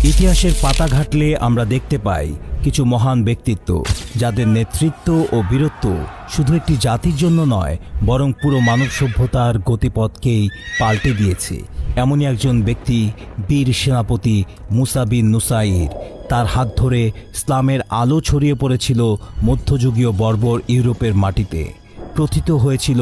ইতিহাসের পাতা ঘাটলে আমরা দেখতে পাই কিছু মহান ব্যক্তিত্ব যাদের নেতৃত্ব ও বীরত্ব শুধু একটি জাতির জন্য নয় বরং পুরো মানব সভ্যতার গতিপথকেই পাল্টে দিয়েছে। এমনই একজন ব্যক্তি বীর সেনাপতি মুসা বিন নুসাইর। তার হাত ধরে ইসলামের আলো ছড়িয়ে পড়েছিল মধ্যযুগীয় বর্বর ইউরোপের মাটিতে। প্রথিত হয়েছিল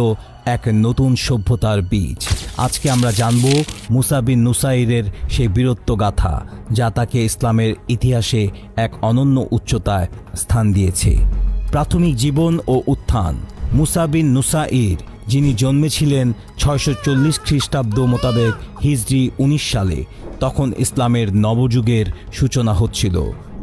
এক নতুন সভ্যতার বীজ। আজকে আমরা জানব মুসা বিন নুসাইরের সেই বীরত্ব গাথা যা তাকে ইসলামের ইতিহাসে এক অনন্য উচ্চতায় স্থান দিয়েছে। প্রাথমিক জীবন ও উত্থান। মুসা বিন নুসাইর, যিনি জন্মেছিলেন 640 খ্রিস্টাব্দ মোতাবেক হিজরি 19 সালে, তখন ইসলামের নবযুগের সূচনা হচ্ছিল।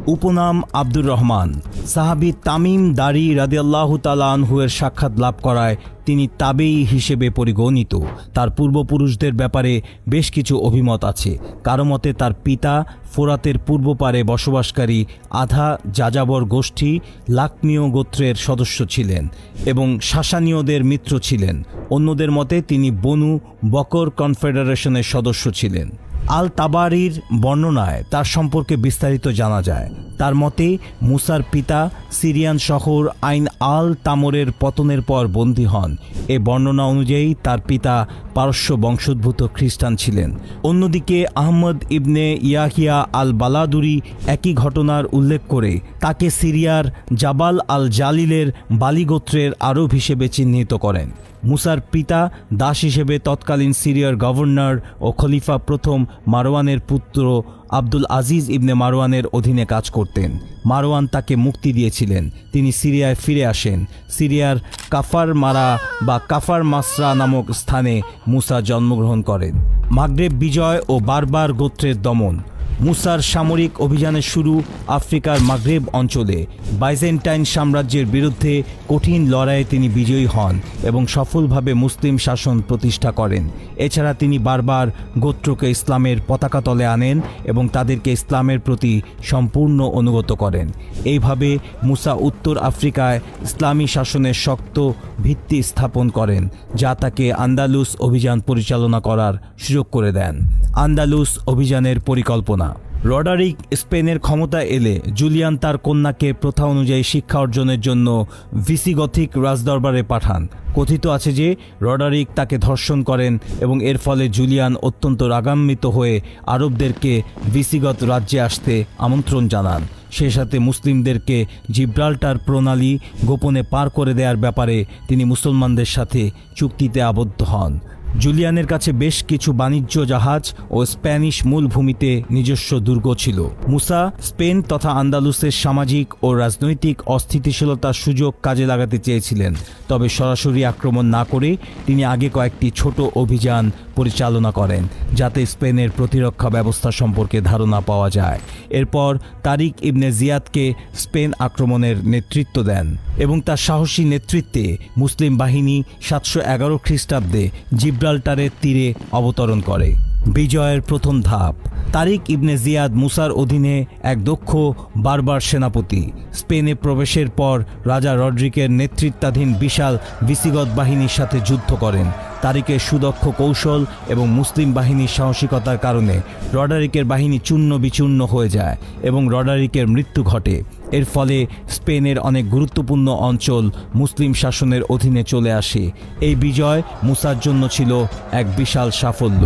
উপনাম আব্দুর রহমান। সাহাবী তামিম দারি রাদিয়াল্লাহু তাআলা আনহুয়ের সাক্ষাৎ লাভ করায় তিনি তাবেঈ হিসেবে পরিগণিত। তার পূর্বপুরুষদের ব্যাপারে বেশ কিছু অভিমত আছে। কারো মতে তার পিতা ফোরাতের পূর্ব পারে বসবাসকারী আধা যাযাবর গোষ্ঠী লাকমীয় গোত্রের সদস্য ছিলেন এবং সাসানীয়দের মিত্র ছিলেন। অন্যদের মতে তিনি বনু বকর কনফেডারেশনের সদস্য ছিলেন। আল তাবারির বর্ণনায় তার সম্পর্কে বিস্তারিত জানা যায়। তার মতে মুসার পিতা সিরিয়ান শহর আইন আল তামরের পতনের পর বন্দী হন। এ বর্ণনা অনুযায়ী তার পিতা পারস্য বংশোদ্ভূত খ্রিস্টান ছিলেন। অন্যদিকে আহমদ ইবনে ইয়াহিয়া আল বালাদুরি একই ঘটনার উল্লেখ করে তাকে সিরিয়ার জাবাল আল জালিলের বালি গোত্রের আরব হিসেবে চিহ্নিত করেন। মুসার পিতা দাস হিসেবে তৎকালীন সিরিয়ার গভর্নর ও খলিফা প্রথম মারওয়ানের পুত্র আব্দুল আজিজ ইবনে মারওয়ানের অধীনে কাজ করতেন। মারওয়ান তাকে মুক্তি দিয়েছিলেন। তিনি সিরিয়ায় ফিরে আসেন। সিরিয়ার কাফার মারা বা কাফার মাসরা নামক স্থানে মুসা জন্মগ্রহণ করেন। মাগরেব বিজয় ও বারবার গোত্রের দমন। মুসার সামরিক অভিযানের শুরু আফ্রিকার মাগরেব অঞ্চলে। বাইজেন্টাইন সাম্রাজ্যের বিরুদ্ধে কঠিন লড়াইয়ে তিনি বিজয়ী হন এবং সফলভাবে মুসলিম শাসন প্রতিষ্ঠা করেন। এছাড়া তিনি বারবার গোত্রকে ইসলামের পতাকা তলে আনেন এবং তাদেরকে ইসলামের প্রতি সম্পূর্ণ অনুগত করেন। এইভাবে মুসা উত্তর আফ্রিকায় ইসলামী শাসনের শক্ত ভিত্তি স্থাপন করেন, যা তাকে আন্দালুস অভিযান পরিচালনা করার সুযোগ করে দেন। আন্দালুস অভিযানের পরিকল্পনা। রডারিক স্পেনের ক্ষমতা এলে জুলিয়ান তার কন্যাকে প্রথা অনুযায়ী শিক্ষা অর্জনের জন্য ভিসিগথিক রাজদরবারে পাঠান। কথিত আছে যে রডারিক তাকে ধর্ষণ করেন এবং এর ফলে জুলিয়ান অত্যন্ত রাগান্বিত হয়ে আরবদেরকে ভিসিগত রাজ্যে আসতে আমন্ত্রণ জানান। সে সাথে মুসলিমদেরকে জিব্রাল্টার প্রণালী গোপনে পার করে দেওয়ার ব্যাপারে তিনি মুসলমানদের সাথে চুক্তিতে আবদ্ধ হন। জুলিয়ানের কাছে বেশ কিছু বাণিজ্য জাহাজ ও স্প্যানিশ মূলভূমিতে নিজস্ব দুর্গ ছিল। মুসা স্পেন তথা আন্দালুসের সামাজিক ও রাজনৈতিক অস্থিতিশীলতার সুযোগ কাজে লাগাতে চেয়েছিলেন, তবে সরাসরি আক্রমণ না করে তিনি আগে কয়েকটি ছোট অভিযান পরিচালনা করেন যাতে স্পেনের প্রতিরক্ষা ব্যবস্থা সম্পর্কে ধারণা পাওয়া যায়। এরপর তারিক ইবনে জিয়াদকে স্পেন আক্রমণের নেতৃত্ব দেন এবং তার সাহসী নেতৃত্বে মুসলিম বাহিনী 711 খ্রিস্টাব্দে জিব্রাল্টারের তীরে অবতরণ করে। বিজয়ের প্রথম ধাপ। তারিক ইবনে জিয়াদ মুসার অধীনে এক দক্ষ বারবার সেনাপতি। স্পেনে প্রবেশের পর রাজা রড্রিকের নেতৃত্বাধীন বিশাল ভিসিগত বাহিনীর সাথে যুদ্ধ করেন। তারিকের সুদক্ষ কৌশল এবং মুসলিম বাহিনীর সাহসিকতার কারণে রডারিকের বাহিনী চূর্ণ বিচূর্ণ হয়ে যায় এবং রডারিকের মৃত্যু ঘটে। এর ফলে স্পেনের অনেক গুরুত্বপূর্ণ অঞ্চল মুসলিম শাসনের অধীনে চলে আসে। এই বিজয় মুসার জন্য ছিল এক বিশাল সাফল্য।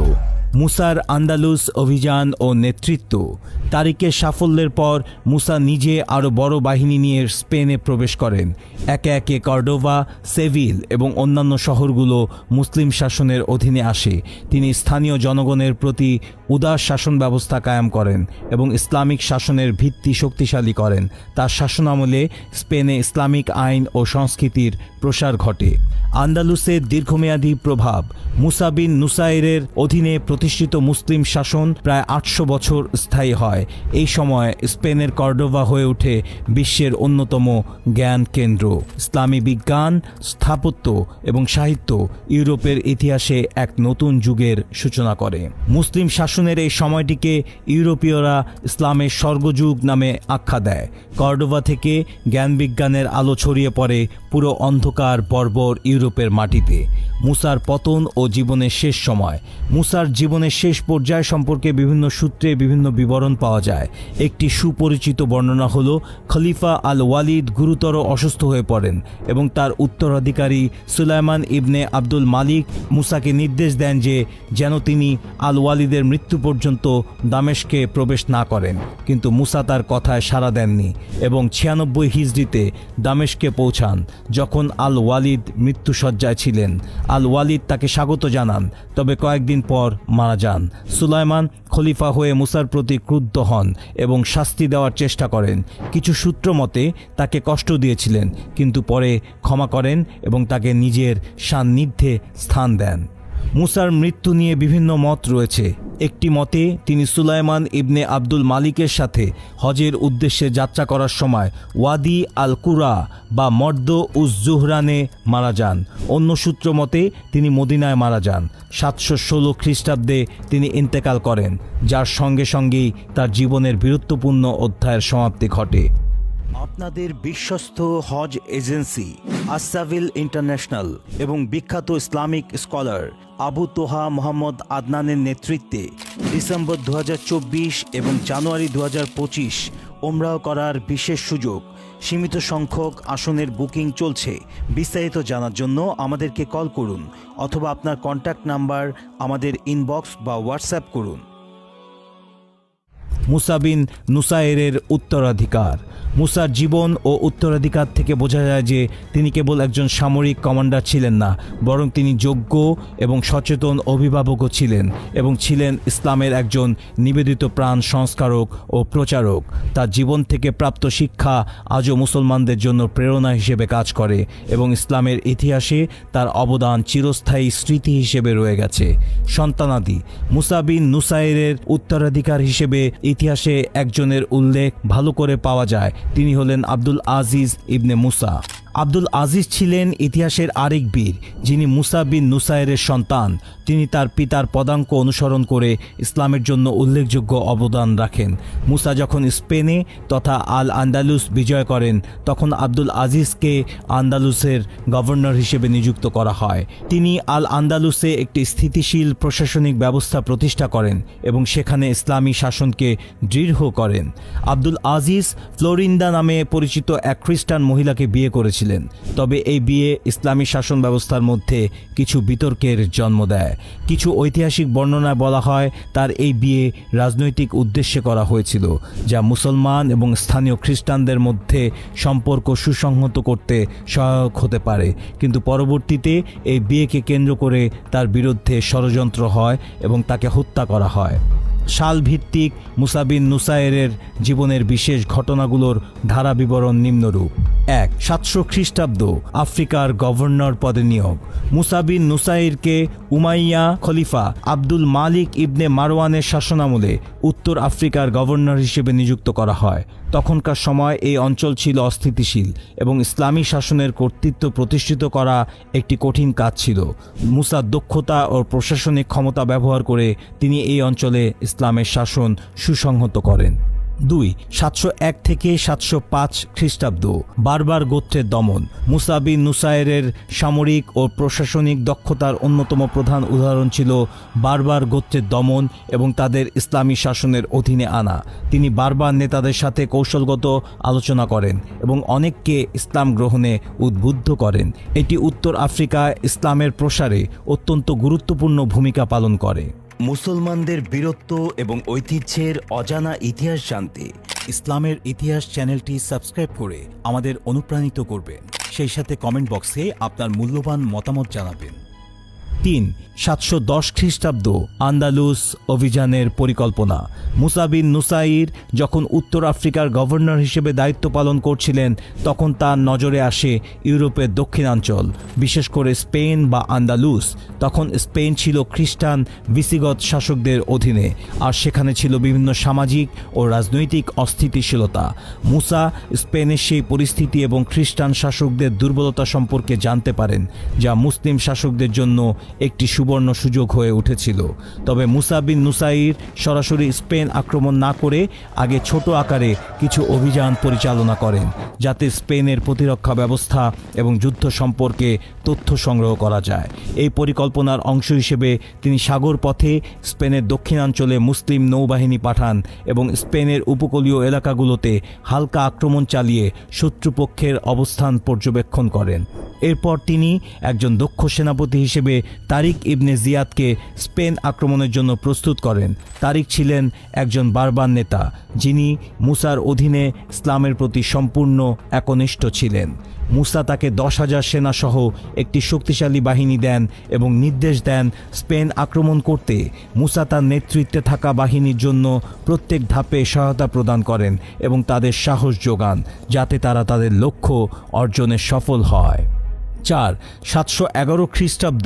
মুসার আন্দালুস অভিযান ও নেতৃত্ব। তারিকের সাফল্যের পর মুসা নিজে আরও বড় বাহিনী নিয়ে স্পেনে প্রবেশ করেন। একে একে কর্ডোভা, সেভিল এবং অন্যান্য শহরগুলো মুসলিম শাসনের অধীনে আসে। তিনি স্থানীয় জনগণের প্রতি উদার শাসন ব্যবস্থা কায়েম করেন এবং ইসলামিক শাসনের ভিত্তি শক্তিশালী করেন। তার শাসনামলে স্পেনে ইসলামিক আইন ও সংস্কৃতির প্রসার ঘটে। আন্দালুসের দীর্ঘমেয়াদী প্রভাব। মুসা বিন নুসাইরের অধীনে প্রতিষ্ঠিত মুসলিম শাসন প্রায় 800 বছর স্থায়ী হয়। এই সময় স্পেনের কর্ডোভা হয়ে ওঠে বিশ্বের অন্যতম জ্ঞান কেন্দ্র। ইসলামী বিজ্ঞান, স্থাপত্য এবং সাহিত্য ইউরোপের ইতিহাসে এক নতুন যুগের সূচনা করে। মুসলিম শাসনের এই সময়টিকে ইউরোপীয়রা ইসলামের স্বর্গযুগ নামে আখ্যা দেয়। কর্ডোভা থেকে জ্ঞান বিজ্ঞানের আলো ছড়িয়ে পড়ে পুরো অন্ধকার বর্বর ইউরোপের মাটিতে। মুসার পতন ও জীবনের শেষ সময়। মুসার জীবন জীবনের শেষ পর্যায় সম্পর্কে বিভিন্ন সূত্রে বিভিন্ন বিবরণ পাওয়া যায়। একটি সুপরিচিত বর্ণনা হল খলিফা আল ওয়ালিদ গুরুতর অসুস্থ হয়ে পড়েন এবং তার উত্তরাধিকারী সুলাইমান ইবনে আব্দুল মালিক মুসাকে নির্দেশ দেন যে যেন তিনি আল ওয়ালিদের মৃত্যু পর্যন্ত দামেস্কে প্রবেশ না করেন, কিন্তু মুসা তার কথায় সাড়া দেননি এবং 96 হিজরিতে দামেস্কে পৌঁছান। যখন আল ওয়ালিদ মৃত্যুশয্যায় ছিলেন, আল ওয়ালিদ তাকে স্বাগত জানান, তবে কয়েকদিন পর মারা যান। সুলাইমান খলিফা হয়ে মুসার প্রতি ক্রুদ্ধ হন এবং শাস্তি দেওয়ার চেষ্টা করেন। কিছু সূত্র মতে তাকে কষ্ট দিয়েছিলেন, কিন্তু পরে ক্ষমা করেন এবং তাকে নিজের সান্নিধ্যে স্থান দেন। মুসার মৃত্যু নিয়ে বিভিন্ন মত রয়েছে। একটি মতে তিনি সুলাইমান ইবনে আব্দুল মালিকের সাথে হজের উদ্দেশ্যে যাত্রা করার সময় ওয়াদি আল কুরা বা মর্দ উজ জুহরানে মারা যান। অন্য সূত্র মতে তিনি মদিনায় মারা যান। 716 খ্রিস্টাব্দে তিনি ইন্তেকাল করেন, যার সঙ্গে সঙ্গেই তার জীবনের বীরত্বপূর্ণ অধ্যায়ের সমাপ্তি ঘটে। আপনাদের বিশ্বস্ত হজ এজেন্সি আসাভিল ইন্টারন্যাশনাল এবং বিখ্যাত ইসলামিক স্কলার আবু তোহা মোহাম্মদ আদনানের নেতৃত্বে ডিসেম্বর 2024 এবং জানুয়ারি 2025 ওমরাহ করার বিশেষ সুযোগ। সীমিত সংখ্যক আসনের বুকিং চলছে। বিস্তারিত জানার জন্য আমাদেরকে কল করুন অথবা আপনার কন্ট্যাক্ট নাম্বার আমাদের ইনবক্স বা হোয়াটসঅ্যাপ করুন। মুসা বিন নুসাইরের উত্তরাধিকার। মুসার জীবন ও উত্তরাধিকার থেকে বোঝা যায় যে তিনি কেবল একজন সামরিক কমান্ডার ছিলেন না, বরং তিনি যোগ্য এবং সচেতন অভিভাবকও ছিলেন এবং ছিলেন ইসলামের একজন নিবেদিত প্রাণ সংস্কারক ও প্রচারক। তার জীবন থেকে প্রাপ্ত শিক্ষা আজও মুসলমানদের জন্য প্রেরণা হিসেবে কাজ করে এবং ইসলামের ইতিহাসে তার অবদান চিরস্থায়ী স্মৃতি হিসেবে রয়ে গেছে। সন্তানাদি। মুসা বিন নুসাইরের উত্তরাধিকার হিসেবে ইতিহাসে একজনের উল্লেখ ভালো করে পাওয়া যায়। তিনি হলেন আব্দুল আজিজ ইবনে মুসা। আব্দুল আজিজ ছিলেন ইতিহাসের আরেক বীর, যিনি মুসা বিন নুসাইরের সন্তান। তিনি তার পিতার পদাঙ্ক অনুসরণ করে ইসলামের জন্য উল্লেখযোগ্য অবদান রাখেন। মুসা যখন স্পেনে তথা আল আন্দালুস বিজয় করেন, তখন আব্দুল আজিজকে আন্দালুসের গভর্নর হিসেবে নিযুক্ত করা হয়। তিনি আল আন্দালুসে একটি স্থিতিশীল প্রশাসনিক ব্যবস্থা প্রতিষ্ঠা করেন এবং সেখানে ইসলামী শাসনকে দৃঢ় করেন। আব্দুল আজিজ ফ্লোরিন্দা নামে পরিচিত এক খ্রিস্টান মহিলাকে বিয়ে করেছিলেন, তবে এই বিয়ে ইসলামী শাসন ব্যবস্থার মধ্যে কিছু বিতর্কের জন্ম দেয়। কিছু ঐতিহাসিক বর্ণনায় বলা হয় তার এই বিয়ে রাজনৈতিক উদ্দেশ্যে করা হয়েছিল, যা মুসলমান এবং স্থানীয় খ্রিস্টানদের মধ্যে সম্পর্ক সুসংহত করতে সহায়ক হতে পারে, কিন্তু পরবর্তীতে এই বিয়েকে কেন্দ্র করে তার বিরুদ্ধে ষড়যন্ত্র হয় এবং তাকে হত্যা করা হয়। সালভিত্তিক মুসা বিন নুসাইরের জীবনের বিশেষ ঘটনাগুলোর ধারা বিবরণ নিম্নরূপ। 1. 700 খ্রিস্টাব্দ আফ্রিকার গভর্নর পদে নিয়োগ। মুসা বিন নুসাইরকে উমাইয়া খলিফা আব্দুল মালিক ইবনে মারওয়ানের শাসনামলে উত্তর আফ্রিকার গভর্নর হিসেবে নিযুক্ত করা হয়। তখনকার সময় এই অঞ্চল ছিল অস্থিতিশীল এবং ইসলামী শাসনের কর্তৃত্ব প্রতিষ্ঠিত করা একটি কঠিন কাজ ছিল। মুসার দক্ষতা ও প্রশাসনিক ক্ষমতা ব্যবহার করে তিনি এই অঞ্চলে ইসলামের শাসন সুসংহত করেন। 2. 701 থেকে 705 খ্রিস্টাব্দ বারবার গোত্রের দমন। মুসা বিন নুসাইরের সামরিক ও প্রশাসনিক দক্ষতার অন্যতম প্রধান উদাহরণ ছিল বারবার গোত্রের দমন এবং তাদের ইসলামী শাসনের অধীনে আনা। তিনি বারবার নেতাদের সাথে কৌশলগত আলোচনা করেন এবং অনেককে ইসলাম গ্রহণে উদ্বুদ্ধ করেন। এটি উত্তর আফ্রিকায় ইসলামের প্রসারে অত্যন্ত গুরুত্বপূর্ণ ভূমিকা পালন করে। মুসলমানদের বীরত্ব এবং ঐতিহ্যের অজানা ইতিহাস জানতে ইসলামের ইতিহাস চ্যানেলটি সাবস্ক্রাইব করে আমাদের অনুপ্রাণিত করবেন। সেই সাথে কমেন্ট বক্সে আপনার মূল্যবান মতামত জানাবেন। 3. 710 খ্রিস্টাব্দ আন্দালুস অভিযানের পরিকল্পনা। মুসা বিন নুসাইর যখন উত্তর আফ্রিকার গভর্নর হিসেবে দায়িত্ব পালন করছিলেন, তখন তার নজরে আসে ইউরোপের দক্ষিণাঞ্চল, বিশেষ করে স্পেন বা আন্দালুস। তখন স্পেন ছিল খ্রিস্টান ভিসিগত শাসকদের অধীনে, আর সেখানে ছিল বিভিন্ন সামাজিক ও রাজনৈতিক অস্থিতিশীলতা। মুসা স্পেনের সেই পরিস্থিতি এবং খ্রিস্টান শাসকদের দুর্বলতা সম্পর্কে জানতে পারেন, যা মুসলিম শাসকদের জন্য একটি সুবর্ণ সুযোগ হয়ে উঠেছিল। তবে মুসা বিন নুসাইর সরাসরি স্পেন আক্রমণ না করে আগে ছোট আকারে কিছু অভিযান পরিচালনা করেন, যাতে স্পেনের প্রতিরক্ষা ব্যবস্থা এবং যুদ্ধ সম্পর্কে তথ্য সংগ্রহ করা যায়। এই পরিকল্পনার অংশ হিসেবে তিনি সাগর পথে স্পেনের দক্ষিণাঞ্চলে মুসলিম নৌবাহিনী পাঠান এবং স্পেনের উপকূলীয় এলাকাগুলোতে হালকা আক্রমণ চালিয়ে শত্রুপক্ষের অবস্থান পর্যবেক্ষণ করেন। এরপর তিনি একজন দক্ষ সেনাপতি হিসেবে তারিক ইবনে জিয়াদকে স্পেন আক্রমণের জন্য প্রস্তুত করেন। তারিক ছিলেন একজন বারবার নেতা, যিনি মুসার অধীনে ইসলামের প্রতি সম্পূর্ণ একনিষ্ঠ ছিলেন। মুসা তাকে 10,000 সেনাসহ একটি শক্তিশালী বাহিনী দেন এবং নির্দেশ দেন স্পেন আক্রমণ করতে। মুসা তার নেতৃত্বে থাকা বাহিনীর জন্য প্রত্যেক ধাপে সহায়তা প্রদান করেন এবং তাদের সাহস যোগান, যাতে তারা তাদের লক্ষ্য অর্জনে সফল হয়। 4. 711 খ্রিস্টাব্দ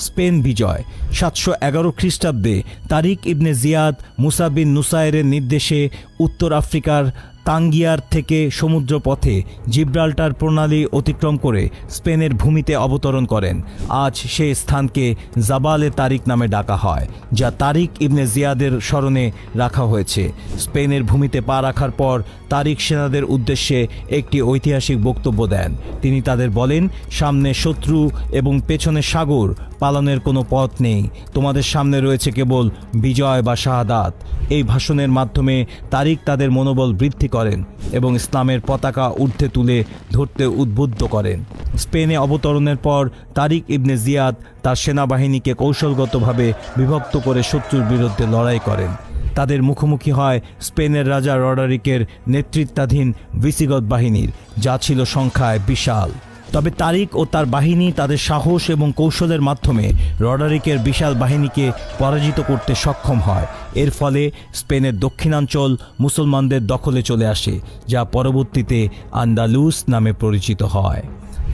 স্পেন বিজয়। 711 খ্রিস্টাব্দে তারিক ইবনে জিয়াদ মুসা বিন নুসাইরের নির্দেশে উত্তর আফ্রিকার তাঙ্গিয়ার থেকে সমুদ্র পথে জিব্রাল্টার প্রণালী অতিক্রম করে স্পেনের ভূমিতে অবতরণ করেন। আজ সেই স্থানকে জাবালে তারিক নামে ডাকা হয়, যা তারিক ইবনে জিয়াদের স্মরণে রাখা হয়েছে। স্পেনের ভূমিতে পা রাখার পর তারিক সেনাদের উদ্দেশ্যে একটি ঐতিহাসিক বক্তব্য দেন। তিনি তাদের বলেন, সামনে শত্রু এবং পেছনে সাগর, পালানোর কোনো পথ নেই, তোমাদের সামনে রয়েছে কেবল বিজয় বা শাহাদাত। এই ভাষণের মাধ্যমে তারিক তাদের মনোবল বৃদ্ধি করেন এবং ইসলামের পতাকা ঊর্ধ্বে তুলে ধরতে উদ্বুদ্ধ করেন। স্পেনে অবতরণের পর তারিক ইবনে জিয়াদ তার সেনাবাহিনীকে কৌশলগতভাবে বিভক্ত করে শত্রুর বিরুদ্ধে লড়াই করেন। তাদের মুখোমুখি হয় স্পেনের রাজা রডারিকের নেতৃত্বাধীন ভিসিগত বাহিনীর, যা ছিল সংখ্যায় বিশাল। তবে তারিক ও তার বাহিনী তাদের সাহস এবং কৌশলের মাধ্যমে রডারিকের বিশাল বাহিনীকে পরাজিত করতে সক্ষম হয়। এর ফলে স্পেনের দক্ষিণাঞ্চল মুসলমানদের দখলে চলে আসে, যা পরবর্তীতে আন্দালুস নামে পরিচিত হয়।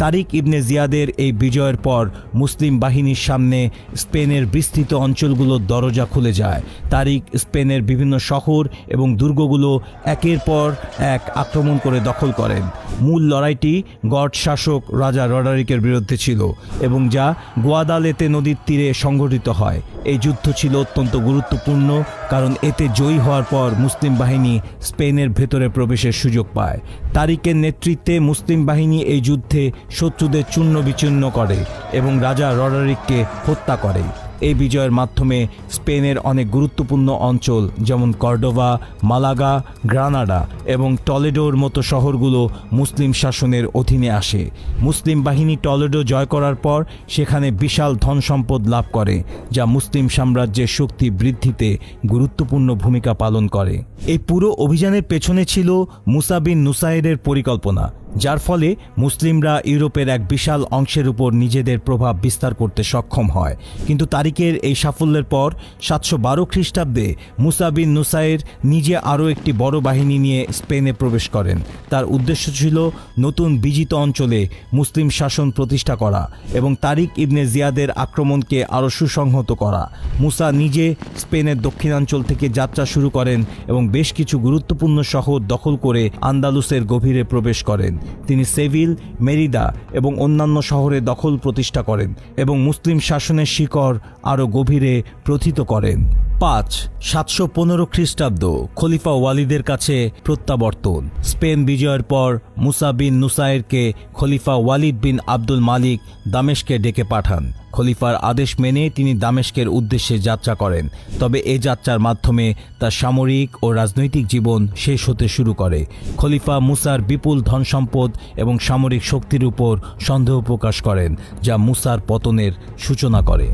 তারিক ইবনে জিয়াদের এই বিজয়ের পর মুসলিম বাহিনীর সামনে স্পেনের বিস্তৃত অঞ্চলগুলোর দরজা খুলে যায়। তারিক স্পেনের বিভিন্ন শহর এবং দুর্গগুলো একের পর এক আক্রমণ করে দখল করেন। মূল লড়াইটি গড শাসক রাজা রডারিকের বিরুদ্ধে ছিল এবং যা গুয়াদালেতে নদীর তীরে সংঘটিত হয়। এই যুদ্ধ ছিল অত্যন্ত গুরুত্বপূর্ণ, কারণ এতে জয়ী হওয়ার পর মুসলিম বাহিনী স্পেনের ভেতরে প্রবেশের সুযোগ পায়। তারিকের নেতৃত্বে মুসলিম বাহিনী এই যুদ্ধে শত্রুদের চূর্ণ বিচূর্ণ করে এবং রাজা রডারিককে হত্যা করে। এই বিজয়ের মাধ্যমে স্পেনের অনেক গুরুত্বপূর্ণ অঞ্চল যেমন কর্ডোভা, মালাগা, গ্রানাডা এবং টলেডোর মতো শহরগুলো মুসলিম শাসনের অধীনে আসে। মুসলিম বাহিনী টলেডো জয় করার পর সেখানে বিশাল ধন সম্পদ লাভ করে, যা মুসলিম সাম্রাজ্যের শক্তি বৃদ্ধিতে গুরুত্বপূর্ণ ভূমিকা পালন করে। এই পুরো অভিযানের পেছনে ছিল মুসা বিন নুসাইরের পরিকল্পনা, যার ফলে মুসলিমরা ইউরোপের এক বিশাল অংশের উপর নিজেদের প্রভাব বিস্তার করতে সক্ষম হয়। কিন্তু তারিকের এই সাফল্যের পর 712 খ্রিস্টাব্দে মুসা বিন নুসাইর নিজে আরও একটি বড় বাহিনী নিয়ে স্পেনে প্রবেশ করেন। তার উদ্দেশ্য ছিল নতুন বিজিত অঞ্চলে মুসলিম শাসন প্রতিষ্ঠা করা এবং তারিক ইবনে জিয়াদের আক্রমণকে আরও সুসংহত করা। মুসা নিজে স্পেনের দক্ষিণাঞ্চল থেকে যাত্রা শুরু করেন এবং বেশ কিছু গুরুত্বপূর্ণ শহর দখল করে আন্দালুসের গভীরে প্রবেশ করেন। তিনি সেভিল, মেরিদা এবং অন্যান্য শহরে দখল প্রতিষ্ঠা করেন এবং মুসলিম শাসনের শিকড় আরও গভীরে প্রথিত করেন। 5. 715 খ্রিস্টাব্দ খলিফা ওয়ালিদের কাছে প্রত্যাবর্তন। স্পেন বিজয়ের পর মুসা বিন নুসাইরকে খলিফা ওয়ালিদ বিন আব্দুল মালিক দামেস্কে ডেকে পাঠান। খলিফার আদেশ মেনে তিনি দামেস্কের উদ্দেশ্যে যাত্রা করেন। তবে এই যাত্রার মাধ্যমে তার সামরিক ও রাজনৈতিক জীবন শেষ হতে শুরু করে। খলিফা মুসার বিপুল ধনসম্পদ এবং সামরিক শক্তির উপর সন্দেহ প্রকাশ করেন, যা মুসার পতনের সূচনা করে।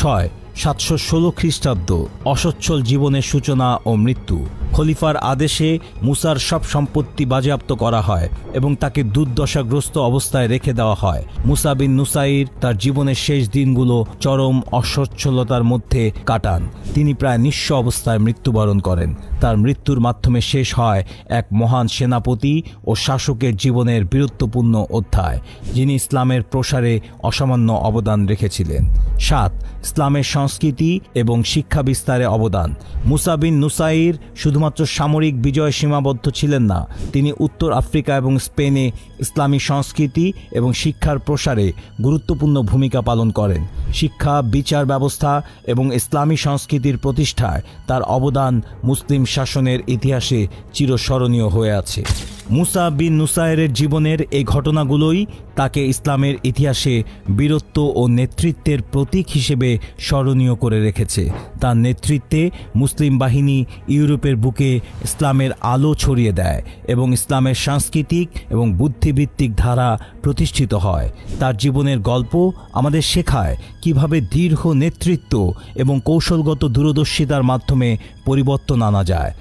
6. 716 খ্রিস্টাব্দ অসচ্ছল জীবনের সূচনা ও মৃত্যু। খলিফার আদেশে মুসার সব সম্পত্তি বাজেয়াপ্ত করা হয় এবং তাকে দুর্দশাগ্রস্ত অবস্থায় রেখে দেওয়া হয়। মুসা বিন নুসাইর তার জীবনের শেষ দিনগুলো চরম অসচ্ছলতার মধ্যে কাটান। তিনি প্রায় নিঃস্ব অবস্থায় মৃত্যুবরণ করেন। তার মৃত্যুর মাধ্যমে শেষ হয় এক মহান সেনাপতি ও শাসকের জীবনের বীরত্বপূর্ণ অধ্যায়, যিনি ইসলামের প্রসারে অসামান্য অবদান রেখেছিলেন। 7. ইসলামের সংস্কৃতি এবং শিক্ষা বিস্তারে অবদান। মুসা বিন নুসাইর শুধুমাত্র শুধুমাত্র সামরিক বিজয়ে সীমাবদ্ধ ছিলেন না, তিনি উত্তর আফ্রিকা এবং স্পেনে ইসলামী সংস্কৃতি এবং শিক্ষার প্রসারে গুরুত্বপূর্ণ ভূমিকা পালন করেন। শিক্ষা, বিচার ব্যবস্থা এবং ইসলামী সংস্কৃতির প্রতিষ্ঠায় তার অবদান মুসলিম শাসনের ইতিহাসে চিরস্মরণীয় হয়ে আছে। মুসা বিন নুসাইরের জীবনের এই ঘটনাগুলোই তাকে ইসলামের ইতিহাসে বীরত্ব ও নেতৃত্বের প্রতীক হিসেবে স্মরণীয় করে রেখেছে। তার নেতৃত্বে মুসলিম বাহিনী ইউরোপের বুকে ইসলামের আলো ছড়িয়ে দেয় এবং ইসলামের সাংস্কৃতিক এবং বুদ্ধিভিত্তিক ধারা প্রতিষ্ঠিত হয়। তার জীবনের গল্প আমাদের শেখায় কিভাবে দৃঢ় নেতৃত্ব এবং কৌশলগত দূরদর্শিতার মাধ্যমে পরিবর্তন আনা যায়।